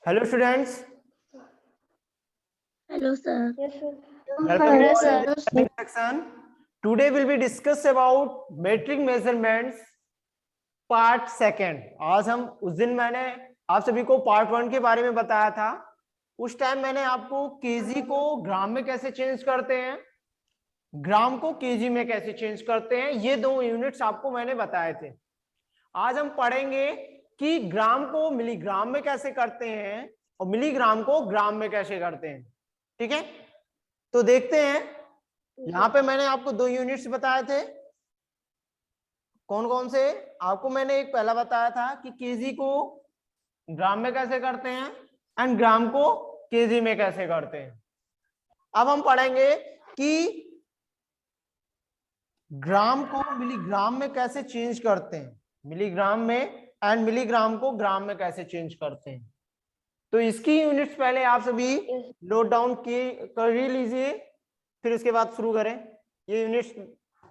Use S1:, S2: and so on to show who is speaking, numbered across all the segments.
S1: Hello students,
S2: Hello, sir.
S3: Yes, sir.
S1: welcome
S3: Hello,
S1: to our
S3: sir.
S1: learning section. Today will be discuss about metric measurements part second. आज हम उस दिन मैंने आप सभी को पार्ट 1 के बारे में बताया था। उस टाइम मैंने आपको केजी को ग्राम में कैसे चेंज करते हैं, ग्राम को केजी में कैसे चेंज करते हैं, ये दो यूनिट्स आपको मैंने बताए थे। आज हम पढ़ेंगे कि ग्राम को मिलीग्राम में कैसे करते हैं और मिलीग्राम को ग्राम में कैसे करते हैं। ठीक है, तो देखते हैं। यहाँ पे मैंने आपको दो यूनिट्स बताए थे। कौन कौन से? आपको मैंने एक पहला बताया था कि केजी को ग्राम में कैसे करते हैं एंड ग्राम को केजी में कैसे करते हैं। अब हम पढ़ेंगे कि ग्राम को मिलीग्राम में कैसे चेंज करते हैं, मिलीग्राम में एंड मिलीग्राम को ग्राम में कैसे चेंज करते हैं। तो इसकी यूनिट्स पहले आप सभी नोट डाउन कर ही लीजिए, फिर उसके बाद शुरू करें। ये यूनिट्स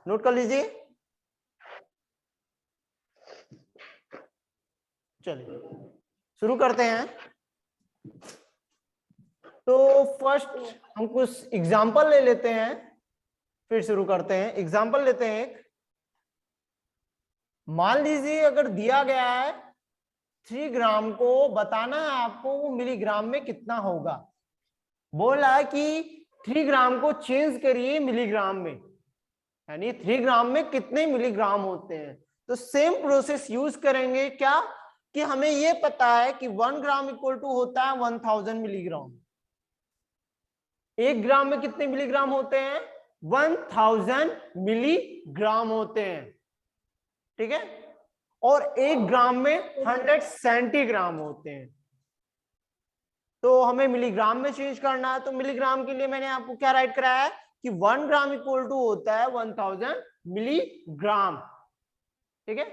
S1: नोट कर लीजिए। चलिए शुरू करते हैं। तो फर्स्ट हम कुछ एग्जांपल ले लेते हैं, फिर शुरू करते हैं। एग्जांपल लेते हैं एक। मान लीजिए अगर दिया गया है 3 ग्राम को बताना है आपको वो मिलीग्राम में कितना होगा। बोल रहा है कि 3 ग्राम को चेंज करिए मिलीग्राम में, यानी 3 ग्राम में कितने मिलीग्राम होते हैं। तो सेम प्रोसेस यूज करेंगे क्या कि हमें ये पता है कि 1 ग्राम इक्वल टू होता है 1000 मिलीग्राम। 1 ग्राम में कितने मिलीग्राम होते हैं? 1000 मिलीग्राम होते हैं। ठीक है, और 1 ग्राम में 100 सेंटीग्राम होते हैं। तो हमें मिलीग्राम में चेंज करना है। तो मिलीग्राम के लिए मैंने आपको क्या राइट कराया है कि 1 ग्राम इक्वल टू होता है 1000 मिलीग्राम। ठीक है,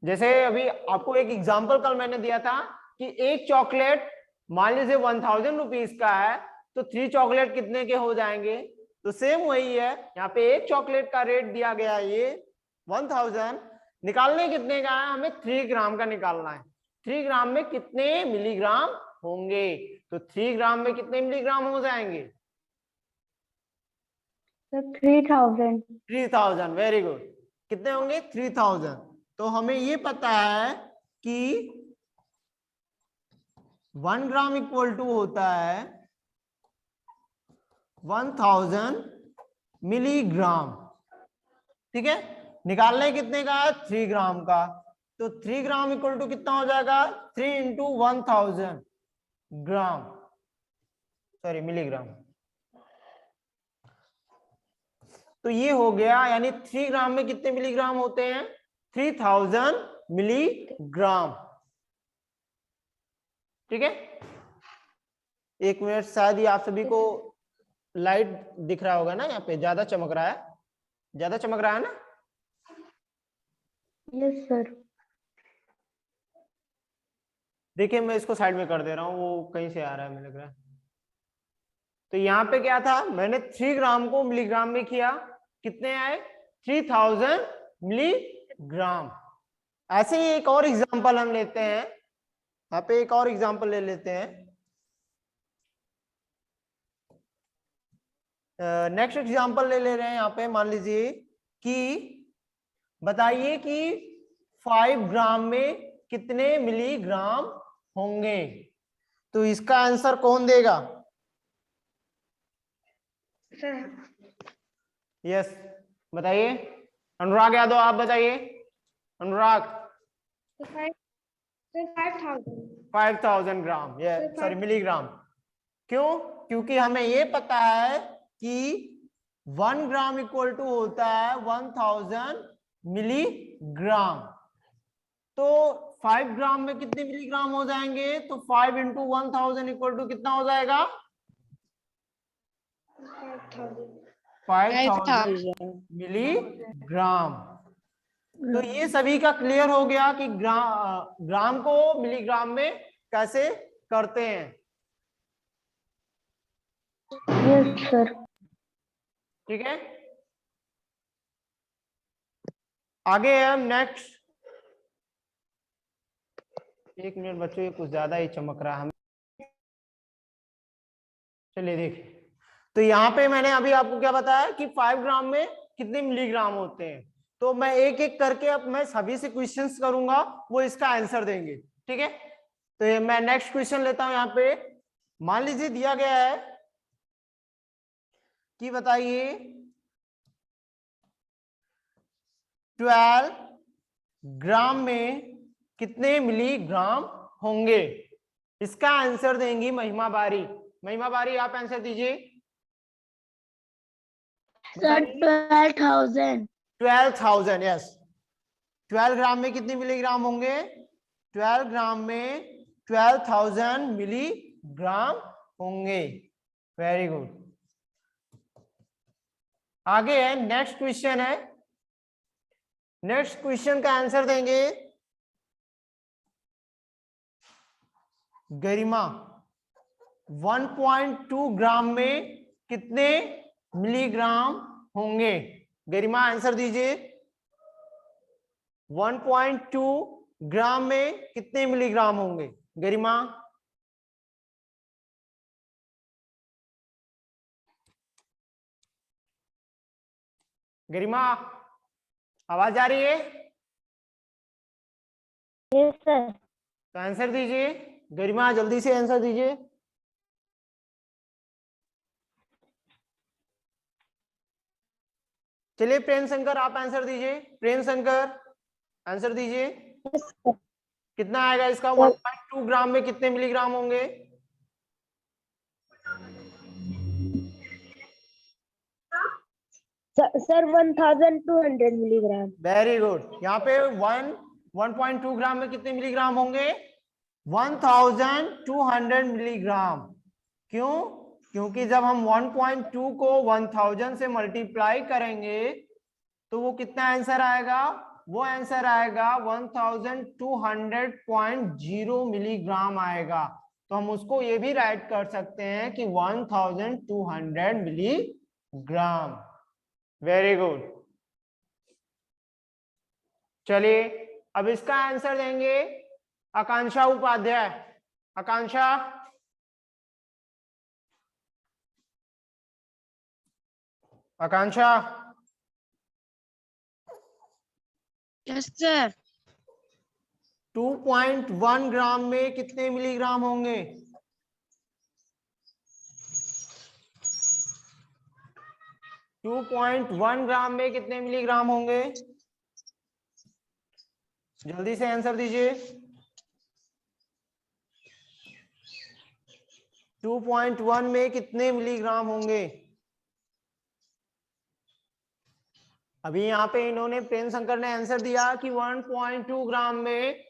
S1: जैसे अभी आपको एक एग्जांपल कल मैंने दिया था कि एक चॉकलेट मान लीजिए 1000 रुपीज का है, तो 3 चॉकलेट कितने के हो जाएंगे। तो सेम वही है, यहाँ पे एक चॉकलेट का रेट दिया गया है ये 1000, निकालने कितने का है, हमें 3 ग्राम का निकालना है। 3 ग्राम में कितने मिलीग्राम होंगे, तो 3 ग्राम में कितने मिलीग्राम हो जाएंगे?
S3: 3000.
S1: 3000, वेरी गुड। कितने होंगे? 3000। तो हमें ये पता है कि 1 ग्राम इक्वल टू होता है 1000 मिलीग्राम। ठीक है, निकालने कितने का है? 3 ग्राम का। तो 3 ग्राम इक्वल टू कितना हो जाएगा? 3 इंटू 1000 ग्राम, सॉरी मिलीग्राम। तो ये हो गया, यानी 3 ग्राम में कितने मिलीग्राम होते हैं? 3000 मिलीग्राम। ठीक है, एक मिनट, शायद ही आप सभी को लाइट दिख रहा होगा ना, यहाँ पे ज्यादा चमक रहा है, ज्यादा चमक रहा है ना।
S3: Yes, sir.
S1: देखिए मैं इसको साइड में कर दे रहा हूँ, वो कहीं से आ रहा है मुझे लग रहा है। तो यहाँ पे क्या था, मैंने 3 ग्राम को मिलीग्राम में किया, कितने आए? 3000 मिलीग्राम। ऐसे ही एक और एग्जांपल हम लेते हैं, यहाँ पे एक और एग्जांपल ले लेते हैं। नेक्स्ट एग्जांपल ले रहे हैं। यहाँ पे मान लीजिए कि बताइए कि 5 ग्राम में कितने मिलीग्राम होंगे। तो इसका आंसर कौन देगा?
S3: Sir.
S1: यस, बताइए। अनुराग यादव, आप बताइए। अनुराग।
S3: 5000.
S1: 5000 ग्राम, ये सॉरी मिलीग्राम। क्यों? क्योंकि हमें ये पता है कि 1 ग्राम इक्वल टू होता है 1000 मिलीग्राम। तो 5 ग्राम में कितने मिलीग्राम हो जाएंगे? तो 5 इंटू 1000 इक्वल टू कितना हो जाएगा? 5000 मिलीग्राम। तो ये सभी का क्लियर हो गया कि ग्राम को मिलीग्राम में कैसे करते हैं।
S3: Yes, sir.
S1: ठीक है, आगे हम नेक्स्ट। एक मिनट बच्चों, ये कुछ ज्यादा ही चमक रहा है। चलिए देखिए, तो यहाँ पे मैंने अभी आपको क्या बताया कि 5 ग्राम में कितने मिलीग्राम होते हैं। तो मैं एक एक करके अब मैं सभी से क्वेश्चंस करूंगा, वो इसका आंसर देंगे, ठीक है। तो ये मैं नेक्स्ट क्वेश्चन लेता हूं। यहाँ पे मान लीजिए दिया गया है कि बताइए 12 ग्राम में कितने मिलीग्राम होंगे। इसका आंसर देंगी महिमा बारी। महिमा बारी, आप आंसर दीजिए।
S3: सर 12,000।
S1: 12,000, यस। 12 ग्राम में कितने मिलीग्राम होंगे? 12 ग्राम में 12,000 मिलीग्राम होंगे। Very good. आगे है, नेक्स्ट क्वेश्चन है। नेक्स्ट क्वेश्चन का आंसर देंगे गरिमा। 1.2 ग्राम में कितने मिलीग्राम होंगे? गरिमा आंसर दीजिए। 1.2 ग्राम में कितने मिलीग्राम होंगे? गरिमा। गरिमा, आवाज आ रही है?
S3: Yes sir.
S1: तो आंसर दीजिए। गरिमा जल्दी से आंसर दीजिए। चलिए प्रेम शंकर, आप आंसर दीजिए। प्रेम शंकर आंसर दीजिए। कितना आएगा इसका? 1.2 ग्राम में कितने मिलीग्राम होंगे?
S3: Sir 1,200 milligram.
S1: Very good. यहाँ पे 1.2 ग्राम में कितने मिलीग्राम होंगे? 1,200 मिलीग्राम। क्यों? क्योंकि जब हम 1.2 को 1,000 से मल्टीप्लाई करेंगे तो वो कितना आंसर आएगा? वो आंसर आएगा 1,200.0 मिलीग्राम आएगा। तो हम उसको ये भी राइट कर सकते हैं कि 1,200 मिलीग्राम। Very good. चलिए अब इसका आंसर देंगे Akanksha Upadhyay. Akanksha, Akanksha.
S3: Yes sir.
S1: 2.1 gram में कितने मिलीग्राम होंगे? 2.1 ग्राम में कितने मिलीग्राम होंगे? जल्दी से आंसर दीजिए। 2.1 में कितने मिलीग्राम होंगे? अभी यहाँ पे इन्होंने, प्रेम शंकर ने आंसर दिया कि 1.2 ग्राम में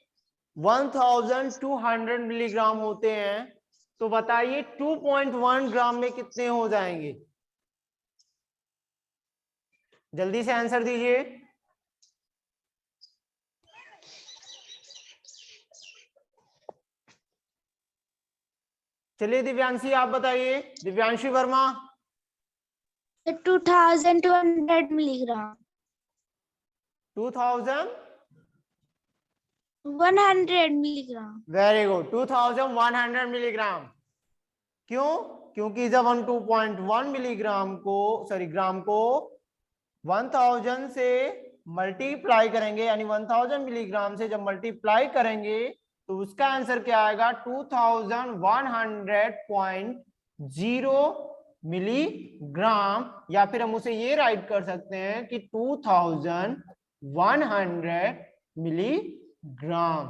S1: 1,200 मिलीग्राम होते हैं। तो बताइए 2.1 ग्राम में कितने हो जाएंगे? जल्दी से आंसर दीजिए। चलिए दिव्यांशी, आप बताइए। Divyanshi Verma.
S3: 2,200 milligram.
S1: 2,100
S3: milligram.
S1: Very good. 2,100 milligram. क्यों? क्योंकि जब हम 2.1 मिलीग्राम को, सॉरी, ग्राम को 1,000 से मल्टीप्लाई करेंगे, यानी 1,000 मिलीग्राम से जब मल्टीप्लाई करेंगे तो उसका आंसर क्या आएगा? 2,100.0 मिलीग्राम। या फिर हम उसे ये राइट कर सकते हैं कि 2,100 मिलीग्राम।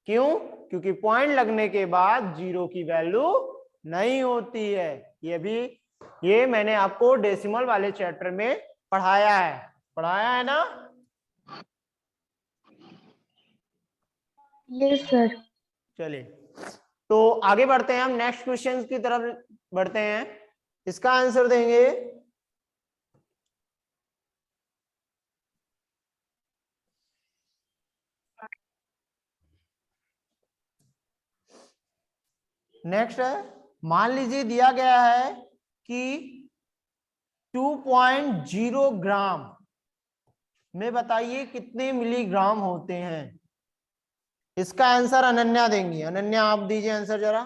S1: क्यों? क्योंकि पॉइंट लगने के बाद जीरो की वैल्यू नहीं होती है। ये मैंने आपको डेसिमल वाले चैप्टर में पढ़ाया है ना?
S3: Yes sir.
S1: चलिए तो आगे बढ़ते हैं, हम नेक्स्ट क्वेश्चन की तरफ बढ़ते हैं। इसका आंसर देंगे नेक्स्ट है। मान लीजिए दिया गया है कि 2.0 ग्राम में बताइए कितने मिलीग्राम होते हैं। इसका आंसर अनन्या देंगी। अनन्या, आप दीजिए आंसर जरा।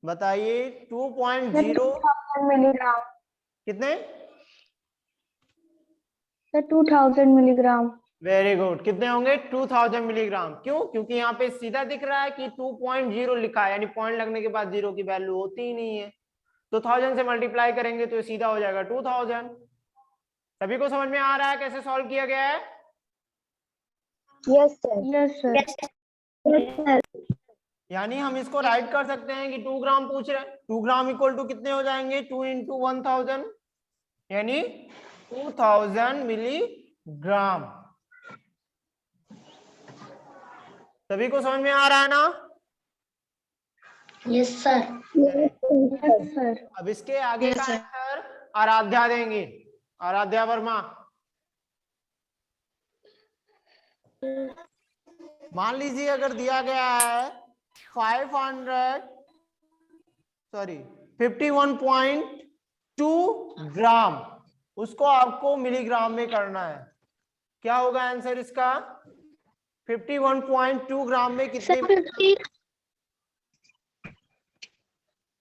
S1: बताइए 2.0
S3: मिलीग्राम।
S1: कितने?
S3: 2000 मिलीग्राम।
S1: Very good. कितने होंगे? 2000 मिलीग्राम। क्यों? क्योंकि यहाँ पे सीधा दिख रहा है कि 2.0 लिखा है, यानी पॉइंट लगने के बाद जीरो की वैल्यू होती ही नहीं है, तो 1000 से मल्टीप्लाई करेंगे तो ये सीधा हो जाएगा 2000। सभी को समझ में आ रहा है कैसे सॉल्व किया गया है?
S3: Yes sir. Yes sir. Yes sir.
S1: यानी हम इसको राइट कर सकते हैं कि 2 ग्राम पूछ रहे हैं, 2 ग्राम इक्वल टू कितने हो जाएंगे? 2 इंटू 1000, यानी 2000 मिलीग्राम। सभी को समझ में आ रहा है ना?
S3: Yes sir. Yes sir.
S1: अब इसके आगे का आंसर आराध्या देंगे। आराध्या वर्मा, मान लीजिए अगर दिया गया है 51.2 ग्राम, उसको आपको मिलीग्राम में करना है। क्या होगा आंसर इसका? 51.2 ग्राम में कितने?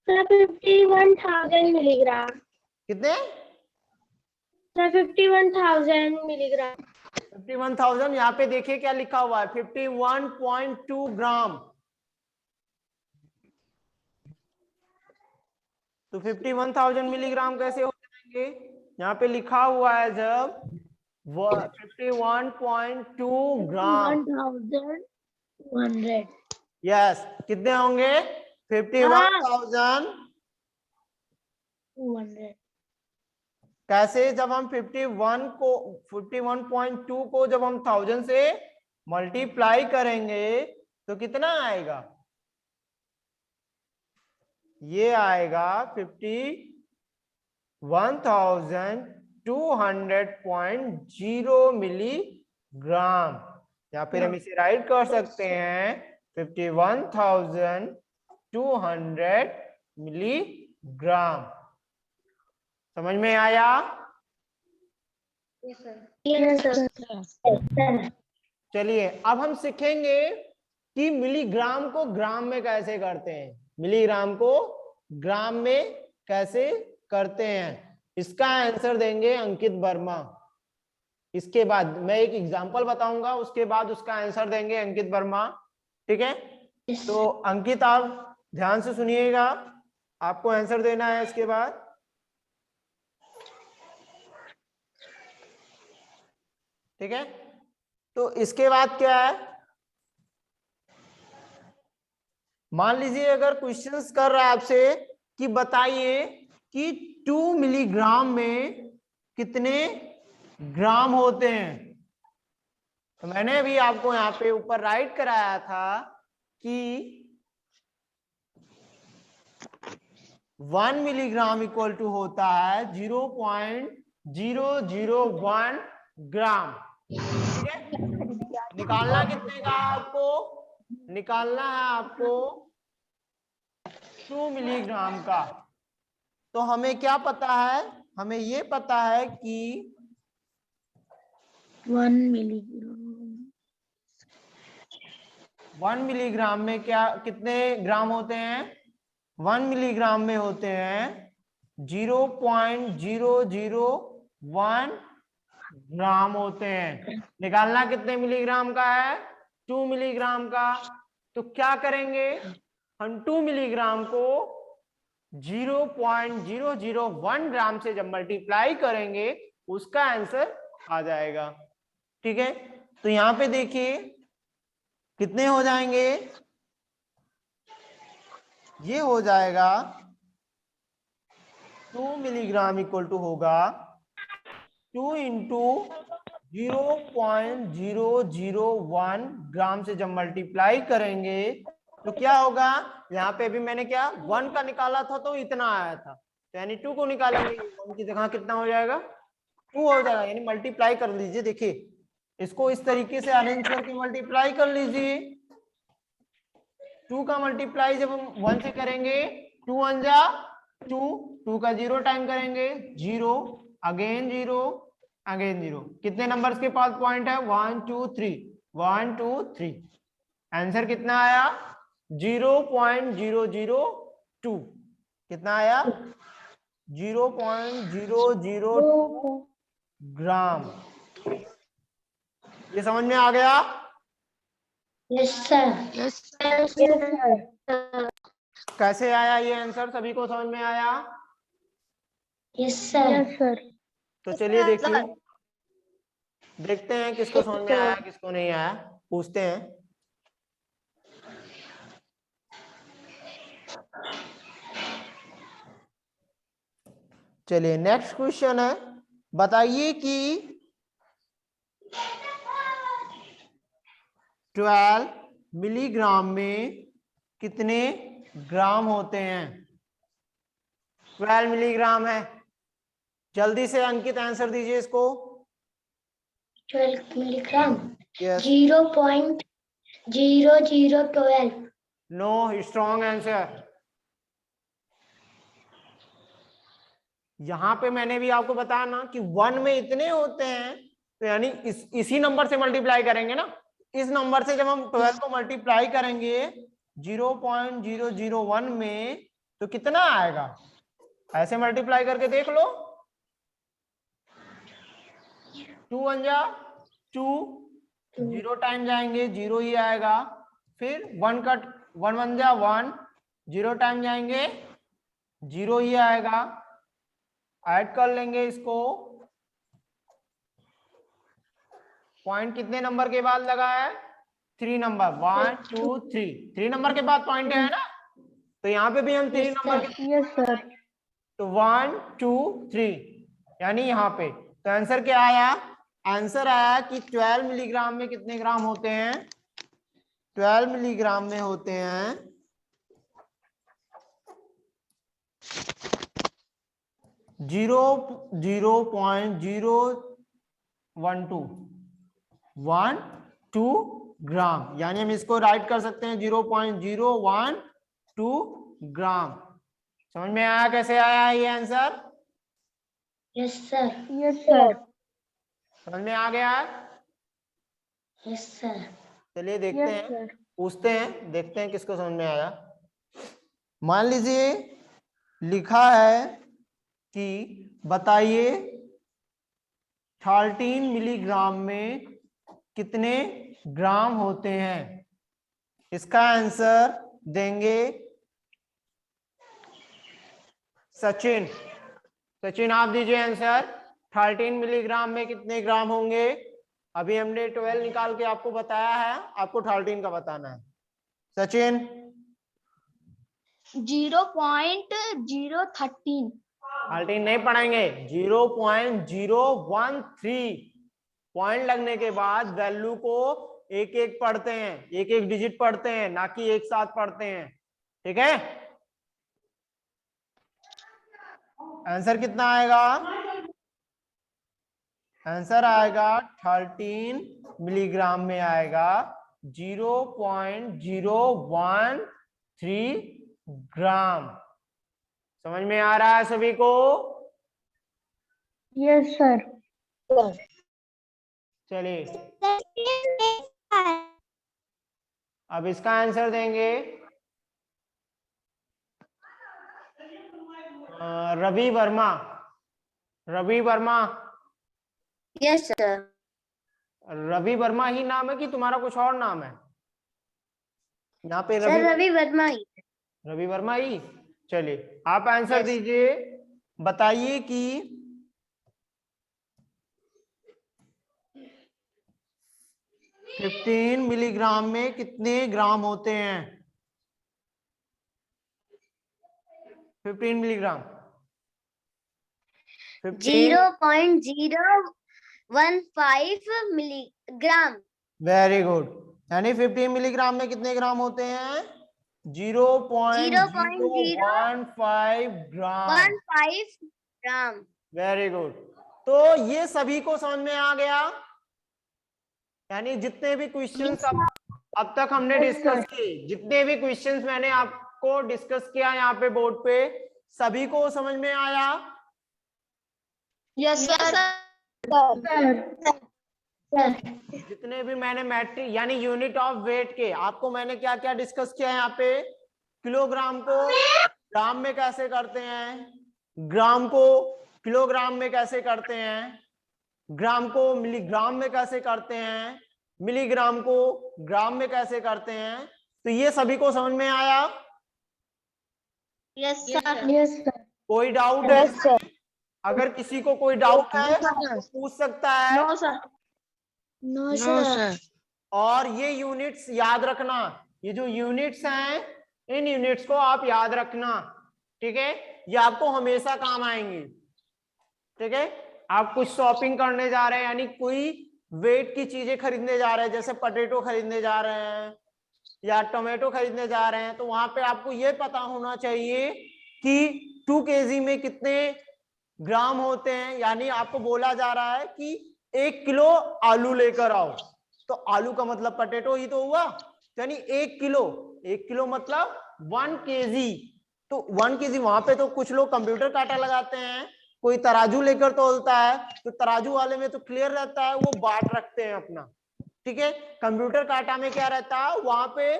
S3: 51,000 मिलीग्राम।
S1: कितने?
S3: 51,000 मिलीग्राम।
S1: 51,000। यहाँ पे देखिए क्या लिखा हुआ है, 51.2 ग्राम। तो 51,000 मिलीग्राम कैसे हो जाएंगे? यहाँ पे लिखा हुआ है जब 51.2 ग्राम।
S3: 1,200।
S1: यस, कितने होंगे? 51,000।
S3: 200।
S1: कैसे? जब हम 51.2 को जब हम 1000 से मल्टीप्लाई करेंगे तो कितना आएगा? ये आएगा 51,200.0 मिलीग्राम, या फिर हम इसे राइट कर सकते हैं 51,200 मिलीग्राम। समझ में आया?
S3: Yes sir.
S1: चलिए अब हम सीखेंगे कि मिलीग्राम को ग्राम में कैसे करते हैं। मिलीग्राम को ग्राम में कैसे करते हैं, इसका आंसर देंगे अंकित वर्मा। इसके बाद मैं एक एग्जांपल बताऊंगा, उसके बाद उसका आंसर देंगे अंकित वर्मा। ठीक है? तो अंकित आप ध्यान से सुनिएगा, आपको आंसर देना है इसके बाद। ठीक है? तो इसके बाद क्या है, मान लीजिए अगर क्वेश्चंस कर रहा है आपसे कि बताइए कि 2 मिलीग्राम में कितने ग्राम होते हैं, तो मैंने अभी आपको यहाँ पे ऊपर राइट कराया था कि 1 मिलीग्राम इक्वल टू होता है 0.001 ग्राम। ठीक है? निकालना कितने का आपको? निकालना है आपको 2 मिलीग्राम का। तो हमें क्या पता है? हमें ये पता है कि
S3: 1 मिलीग्राम।
S1: 1 मिलीग्राम में क्या कितने ग्राम होते हैं? 1 मिलीग्राम में होते हैं 0.001 ग्राम होते हैं। निकालना कितने मिलीग्राम का है? 2 मिलीग्राम का। तो क्या करेंगे हम? 2 मिलीग्राम को 0.001 ग्राम से जब मल्टीप्लाई करेंगे उसका आंसर आ जाएगा। ठीक है? तो यहां पे देखिए कितने हो जाएंगे, ये हो जाएगा 2 मिलीग्राम इक्वल टू होगा 2 इंटू 0.001 ग्राम से जब मल्टीप्लाई करेंगे तो क्या होगा? यहाँ पे भी मैंने क्या 1 का निकाला था तो इतना आया था, तो यानी 2 को निकालेंगे 1 की जगह कितना हो जाएगा? 2 हो जाएगा। यानी मल्टीप्लाई कर लीजिए, देखिए इसको इस तरीके से अरेंज करके मल्टीप्लाई कर लीजिए। 2 का मल्टीप्लाई जब हम 1 से करेंगे 2 1 जा 2, 2 का 0 टाइम करेंगे 0, अगेन 0, अगेन 0। कितने नंबर्स के पास पॉइंट है? 1 2 3, 1 2 3। आंसर कितना आया? 0.001 2 कितना आया 0.002 ग्राम। ये समझ में आ गया?
S3: Yes sir. Yes sir.
S1: कैसे आया ये आंसर, सभी को समझ में आया?
S3: Yes sir. Yes sir.
S1: तो चलिए देखिए, देखते हैं किसको समझ में आया किसको नहीं आया, पूछते हैं। चलिए नेक्स्ट क्वेश्चन है, बताइए कि 12 मिलीग्राम में कितने ग्राम होते हैं? 12 मिलीग्राम है, जल्दी से अंकित आंसर दीजिए इसको।
S3: 12 milligram.
S1: Yes.
S3: 0.0012।
S1: No, strong answer. यहां पे मैंने भी आपको बताया ना कि 1 में इतने होते हैं, तो यानी इसी नंबर से मल्टीप्लाई करेंगे ना। इस नंबर से जब हम 12 को मल्टीप्लाई करेंगे 0.001 में, तो कितना आएगा? ऐसे मल्टीप्लाई करके देख लो। 2 1 जा 2, 0 टाइम जाएंगे 0 ही आएगा। फिर 1 कट 1 1 जा 1, 0 टाइम जाएंगे 0 ही आएगा। ऐड कर लेंगे इसको। पॉइंट कितने नंबर के बाद लगा है? 3 नंबर, 1 2 3, 3 नंबर के बाद पॉइंट है ना, तो यहाँ पे भी हम 3 नंबर के,
S3: यस सर।
S1: तो 1 2 3 यानी यहाँ पे। तो आंसर क्या आया? आंसर आया कि 12 मिलीग्राम में कितने ग्राम होते हैं? 12 मिलीग्राम में होते हैं 0.012 ग्राम, यानी हम इसको राइट कर सकते हैं 0.012 ग्राम। समझ में आया कैसे आया ये answer?
S3: Yes sir. Yes sir.
S1: समझ में आ गया?
S3: Yes sir.
S1: चलिए देखते हैं, पूछते हैं, देखते हैं किसको समझ में आया। मान लीजिए लिखा है कि बताइए 13 मिलीग्राम में कितने ग्राम होते हैं? इसका आंसर देंगे सचिन। सचिन आप दीजिए आंसर। 13 मिलीग्राम में कितने ग्राम होंगे? अभी हमने 12 निकाल के आपको बताया है, आपको 13 का बताना है। सचिन।
S3: 0.013।
S1: 13 नहीं पढ़ेंगे, 0.013। पॉइंट लगने के बाद वैल्यू को एक एक पढ़ते हैं, एक एक डिजिट पढ़ते हैं, ना कि एक साथ पढ़ते हैं। ठीक है? आंसर कितना आएगा? आंसर आएगा 13 मिलीग्राम में आएगा 0.013 ग्राम। समझ में आ रहा है सभी को?
S3: Yes sir.
S1: चलिए अब इसका आंसर देंगे रवि वर्मा। रवि वर्मा।
S3: Yes sir.
S1: रवि वर्मा ही नाम है कि तुम्हारा कुछ और नाम है? यहाँ पे
S3: सर रवि वर्मा ही।
S1: रवि वर्मा ही। चलिए आप आंसर दीजिए, बताइए कि 15 मिलीग्राम में कितने ग्राम होते हैं? 15 मिलीग्राम
S3: 0.015 मिलीग्राम।
S1: Very good. यानी 15 मिलीग्राम में कितने ग्राम होते हैं? 0.015 ग्राम।
S3: 15 ग्राम।
S1: Very good. तो ये सभी को समझ में आ गया? यानी जितने भी क्वेश्चंस अब तक हमने डिस्कस किए, जितने भी क्वेश्चंस मैंने आपको डिस्कस किया यहाँ पे बोर्ड पे, सभी को समझ में आया?
S3: Yes sir.
S1: जितने भी मैंने मैट्रिक यानी यूनिट ऑफ वेट के आपको मैंने क्या क्या डिस्कस किया है यहाँ पे? किलोग्राम को ग्राम में कैसे करते हैं, ग्राम को किलोग्राम में कैसे करते हैं, ग्राम को मिलीग्राम में कैसे करते हैं, मिलीग्राम को ग्राम में कैसे करते हैं। तो ये सभी को समझ में आया?
S3: Yes sir.
S2: Yes sir.
S1: कोई डाउट है?
S2: Yes sir.
S1: अगर किसी को कोई डाउट है तो पूछ सकता है।
S2: No sir. No sir.
S1: और ये यूनिट्स याद रखना, ये जो यूनिट्स हैं इन यूनिट्स को आप याद रखना, ठीक है? ये आपको हमेशा काम आएंगे, ठीक है? आप कुछ शॉपिंग करने जा रहे हैं, यानी कोई वेट की चीजें खरीदने जा रहे हैं, जैसे पोटैटो खरीदने जा रहे हैं या टोमेटो खरीदने जा रहे हैं, तो वहां पे आपको ये पता होना चाहिए कि 2 kg में कितने ग्राम होते हैं। यानी आपको बोला जा रहा है कि 1 किलो आलू लेकर आओ, तो आलू का मतलब पोटैटो ही तो हुआ, यानी 1 किलो मतलब 1 kg। तो 1 kg वहां पे तो कुछ लोग कंप्यूटर कांटा लगाते हैं, कोई तराजू लेकर तोलता है, तो तराजू वाले में तो क्लियर रहता है, वो बाट रखते हैं अपना, ठीक है? कंप्यूटर कांटा में क्या रहता है, वहां पे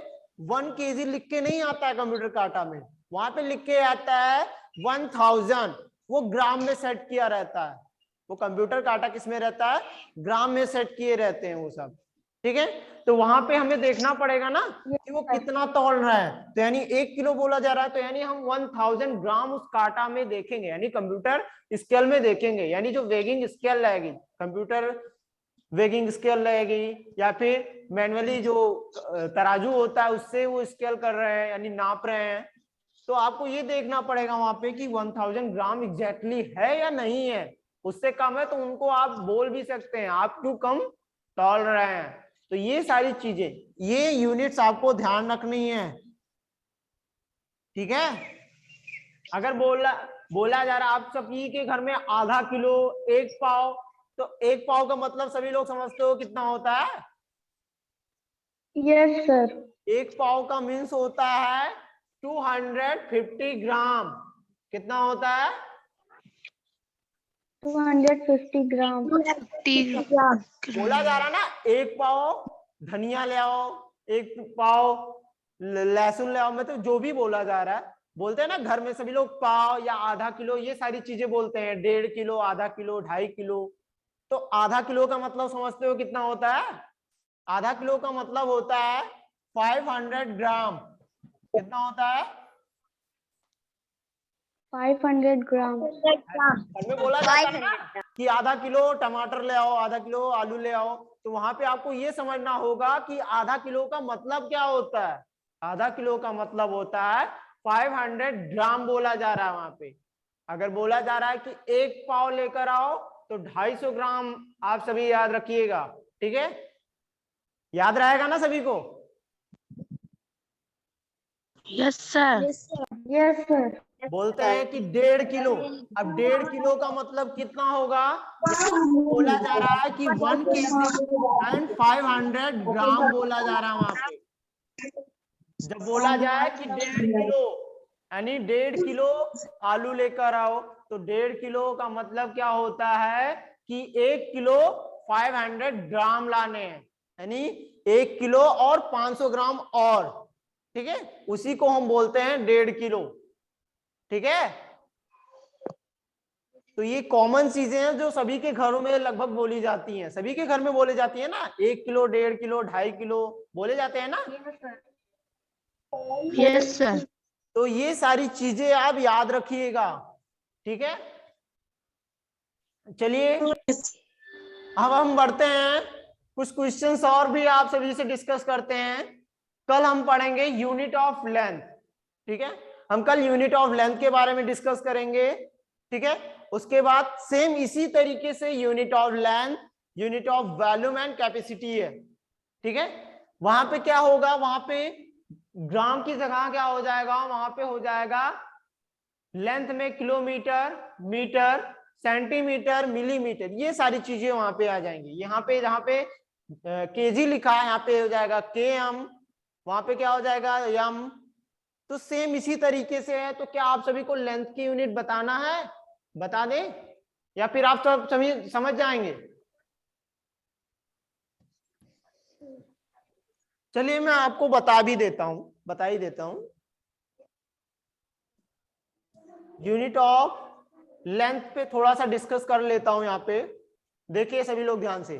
S1: 1 kg लिख के नहीं आता है कंप्यूटर कांटा में, वहां पे लिख के आता है 1000, वो ग्राम में सेट किया रहता है। वो कंप्यूटर कांटा किस में रहता है, ग्राम में सेट किए रहते हैं वो सब, ठीक है? तो वहां पे हमें देखना पड़ेगा ना कि वो कितना तौल रहा है। तो यानी 1 किलो बोला जा रहा है, तो यानी हम 1000 ग्राम उस कांटा में देखेंगे, यानी कंप्यूटर स्केल में देखेंगे, यानी जो वेगिंग स्केल रहेगी, कंप्यूटर वेगिंग स्केल रहेगी, या फिर मैनुअली जो तराजू होता है उससे वो स्केल कर रहे हैं, यानी नाप रहे हैं। तो आपको ये देखना पड़ेगा वहां पे कि 1000 ग्राम एग्जैक्टली है या नहीं है। उससे कम है तो उनको आप बोल भी सकते हैं आप क्यों कम तौल रहे हैं। तो ये सारी चीजें, ये यूनिट्स आपको ध्यान रखनी है, ठीक है? अगर बोला जा रहा आप सभी के घर में आधा किलो, 1 पाव, तो 1 पाव का मतलब सभी लोग समझते हो कितना होता है?
S2: Yes sir.
S1: 1 पाव का मीन्स होता है 250 ग्राम। कितना होता है?
S2: 250 ग्राम।
S1: बोला जा रहा ना 1 पाव धनिया ले आओ, 1 पाव लहसुन ले आओ, मतलब जो भी बोला जा रहा है, बोलते हैं ना घर में सभी लोग पाव या आधा किलो, ये सारी चीजें बोलते हैं, 1.5 किलो, आधा किलो, 2.5 किलो। तो आधा किलो का मतलब समझते हो कितना होता है? आधा किलो का मतलब होता है 500 ग्राम। कितना होता है?
S2: 500 ग्राम।
S1: घर में बोला जाता है ना कि आधा किलो टमाटर ले आओ, आधा किलो आलू ले आओ, तो वहां पे आपको ये समझना होगा कि आधा किलो का मतलब क्या होता है। आधा किलो का मतलब होता है 500 ग्राम बोला जा रहा है वहां पे। अगर बोला जा रहा है कि 1 पाव लेकर आओ, तो 250 ग्राम आप सभी याद रखिएगा, ठीक है? याद रहेगा ना सभी को?
S2: Yes sir. Yes sir.
S1: बोलते हैं कि 1.5 किलो। अब 1.5 किलो का मतलब कितना होगा? बोला जा रहा है कि 1 kg एंड 500 ग्राम बोला जा रहा है वहां पे। जब बोला जाए कि 1.5 किलो, यानी 1.5 किलो आलू लेकर आओ, तो 1.5 किलो का मतलब क्या होता है कि 1 किलो 500 ग्राम लाने हैं, यानी 1 किलो और 500 ग्राम और, ठीक है? उसी को हम बोलते हैं 1.5 किलो, ठीक है? तो ये कॉमन चीजें हैं जो सभी के घरों में लगभग बोली जाती हैं, सभी के घर में बोली जाती है ना, 1 किलो, 1.5 किलो, 2.5 किलो बोले जाते हैं ना।
S2: Yes sir.
S1: तो ये सारी चीजें आप याद रखिएगा, ठीक है? चलिए अब हम बढ़ते हैं, कुछ क्वेश्चंस और भी आप सभी से डिस्कस करते हैं। कल हम पढ़ेंगे यूनिट ऑफ लेंथ, ठीक है? हम कल यूनिट ऑफ लेंथ के बारे में डिस्कस करेंगे, ठीक है? उसके बाद सेम इसी तरीके से unit of length, unit of volume and capacity है, ठीक है? वहां पे क्या होगा, वहां पे ग्राम की जगह क्या हो जाएगा, वहां पे हो जाएगा लेंथ में किलोमीटर, मीटर, सेंटीमीटर, मिलीमीटर, ये सारी चीजें वहां पे आ जाएंगी। यहाँ पे जहाँ पे केजी लिखा है, यहाँ पे हो जाएगा केएम, वहां पे क्या हो जाएगा एम। तो सेम इसी तरीके से है। तो क्या आप सभी को लेंथ की यूनिट बताना है? बता दें या फिर आप सब सभी समझ जाएंगे? चलिए मैं आपको बता ही देता हूं। यूनिट ऑफ लेंथ पे थोड़ा सा डिस्कस कर लेता हूं। यहाँ पे देखिए सभी लोग ध्यान से।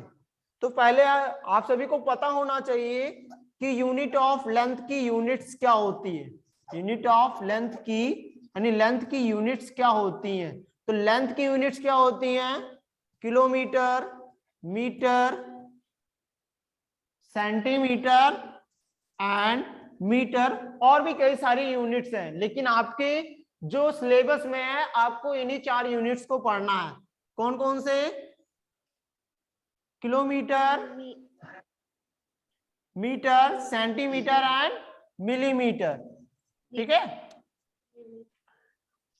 S1: तो पहले आप सभी को पता होना चाहिए कि यूनिट ऑफ लेंथ की यूनिट्स क्या होती है। यूनिट ऑफ लेंथ की यानी लेंथ की यूनिट्स क्या होती हैं। तो लेंथ की यूनिट्स क्या होती हैं? Kilometre, metre, centimetre and metre, और भी कई सारी यूनिट्स हैं, लेकिन आपके जो सिलेबस में है आपको इन्हीं 4 यूनिट्स को पढ़ना है। कौन कौन से? Kilometre, metre, centimetre and millimetre. ठीक है,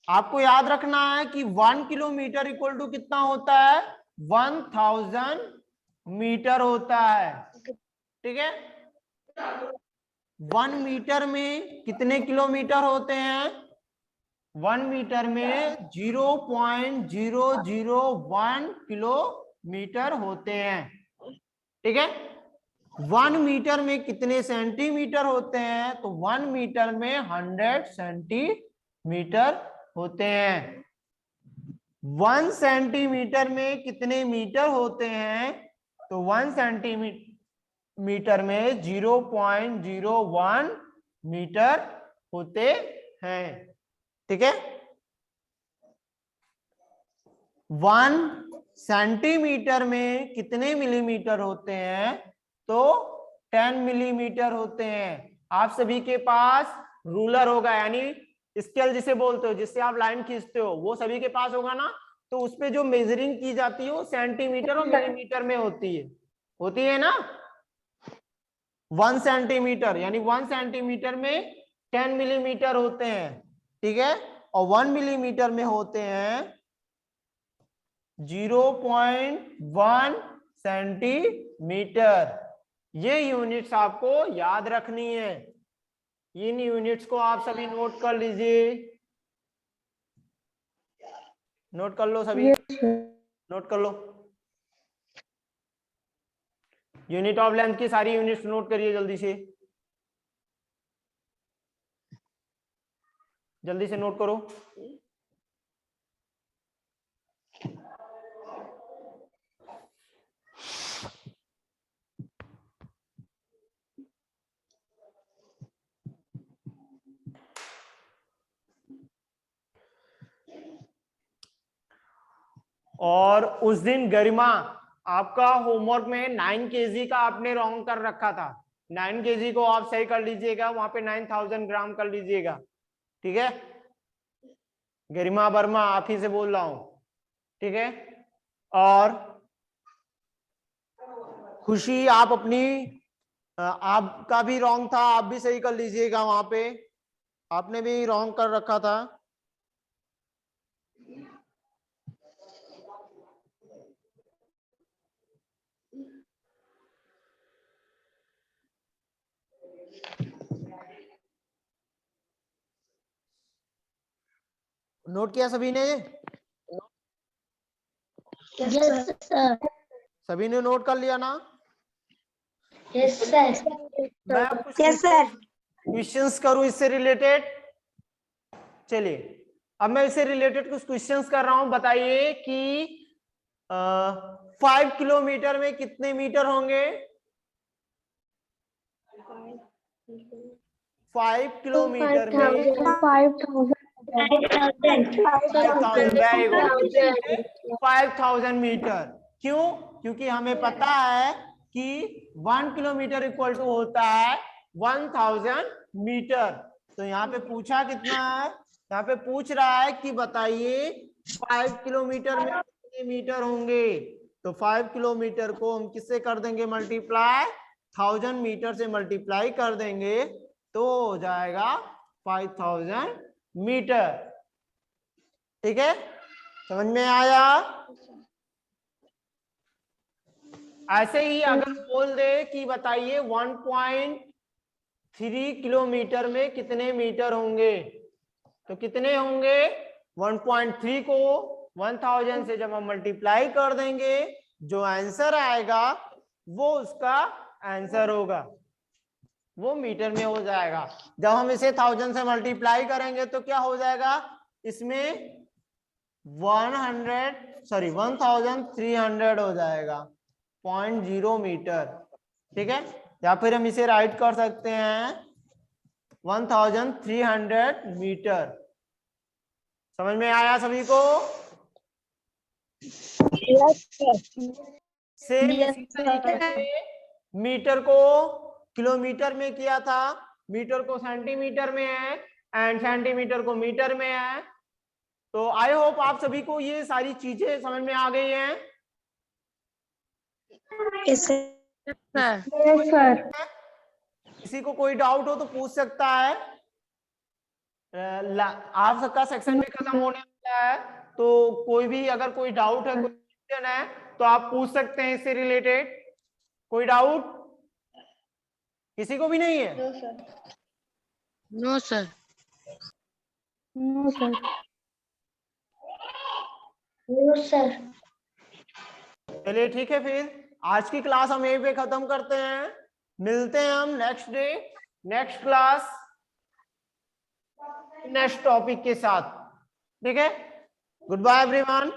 S1: आपको याद रखना है कि 1 किलोमीटर इक्वल टू कितना होता है? 1000 मीटर होता है। ठीक है, 1 मीटर में कितने किलोमीटर होते हैं? 1 मीटर में 0.001 किलोमीटर होते हैं। ठीक है, 1 मीटर में कितने सेंटीमीटर होते हैं? तो 1 मीटर में 100 सेंटीमीटर होते हैं। 1 सेंटीमीटर में कितने मीटर होते हैं? तो 1 सेंटीमीटर में 0.01 मीटर होते हैं। ठीक है, 1 सेंटीमीटर में कितने मिलीमीटर होते हैं? तो 10 मिलीमीटर होते हैं। आप सभी के पास रूलर होगा, यानी स्केल जिसे बोलते हो, जिससे आप लाइन खींचते हो, वो सभी के पास होगा ना। तो उसपे जो मेजरिंग की जाती है वो सेंटीमीटर और मिलीमीटर में होती है ना। 1 सेंटीमीटर यानी 1 सेंटीमीटर में 10 मिलीमीटर होते हैं। ठीक है, और 1 मिलीमीटर में होते हैं 0.1 सेंटीमीटर। ये यूनिट्स आपको याद रखनी है। इन यूनिट्स को आप सभी नोट कर लीजिए। नोट कर लो सभी, नोट कर लो। यूनिट ऑफ लेंथ की सारी यूनिट्स नोट करिए जल्दी से, जल्दी से नोट करो। और उस दिन गरिमा आपका होमवर्क में 9 kg का आपने रॉन्ग कर रखा था। 9 kg को आप सही कर लीजिएगा, वहां पे 9000 ग्राम कर लीजिएगा। ठीक है, गरिमा वर्मा आप ही से बोल रहा हूं। ठीक है, और खुशी आप अपनी आपका भी रॉन्ग था, आप भी सही कर लीजिएगा। वहां पे आपने भी रॉन्ग कर रखा था। नोट किया सभी ने?
S2: Yes, sir.
S1: सभी ने नोट कर लिया ना?
S2: Yes, sir.
S1: मैं कुछ क्वेश्चंस करूं इससे रिलेटेड। चलिए, अब मैं इससे रिलेटेड कुछ क्वेश्चंस कर रहा हूं। बताइए कि 5 किलोमीटर में कितने मीटर होंगे? 5 किलोमीटर में 5000 मीटर। क्यों? क्योंकि हमें पता है कि 1 किलोमीटर इक्वल टू होता है 1000 मीटर। तो यहाँ पे पूछा कितना है? यहाँ पे पूछ रहा है कि बताइए 5 किलोमीटर में कितने मीटर होंगे। तो 5 किलोमीटर को हम किससे कर देंगे मल्टीप्लाई? 1000 मीटर से मल्टीप्लाई कर देंगे तो हो जाएगा 5000 मीटर। ठीक है, समझ में आया? ऐसे ही अगर बोल दे कि बताइए 1.3 किलोमीटर में कितने मीटर होंगे, तो कितने होंगे? 1.3 को 1000 से जब हम मल्टीप्लाई कर देंगे, जो आंसर आएगा वो उसका आंसर होगा, वो मीटर में हो जाएगा। जब हम इसे 1000 से मल्टीप्लाई करेंगे तो क्या हो जाएगा? इसमें 1300 हो जाएगा 0.0 मीटर, ठीक है। या फिर हम इसे राइट कर सकते हैं 1300 मीटर। समझ में आया सभी को? सेम इसी तरीके से मीटर को किलोमीटर में किया था, मीटर को सेंटीमीटर में है एंड सेंटीमीटर को मीटर में है। तो आई होप आप सभी को ये सारी चीजें समझ में आ गई हैं।
S2: Yes, sir.
S1: किसी को कोई डाउट हो तो पूछ सकता है। आप सबका सेक्शन भी खत्म होने वाला है, तो कोई भी अगर कोई डाउट है, कोई क्वेश्चन है तो आप पूछ सकते हैं इससे रिलेटेड। कोई डाउट किसी को भी नहीं है?
S2: No, sir. No, sir. No, sir.
S1: चलिए ठीक है, फिर आज की क्लास हम यहीं पे खत्म करते हैं। मिलते हैं हम next day, next class, next topic के साथ, ठीक है। Goodbye everyone.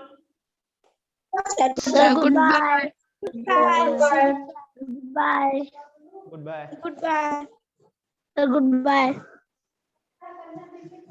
S2: Sir, goodbye. Goodbye.
S1: Goodbye.
S2: Goodbye. Sir, goodbye.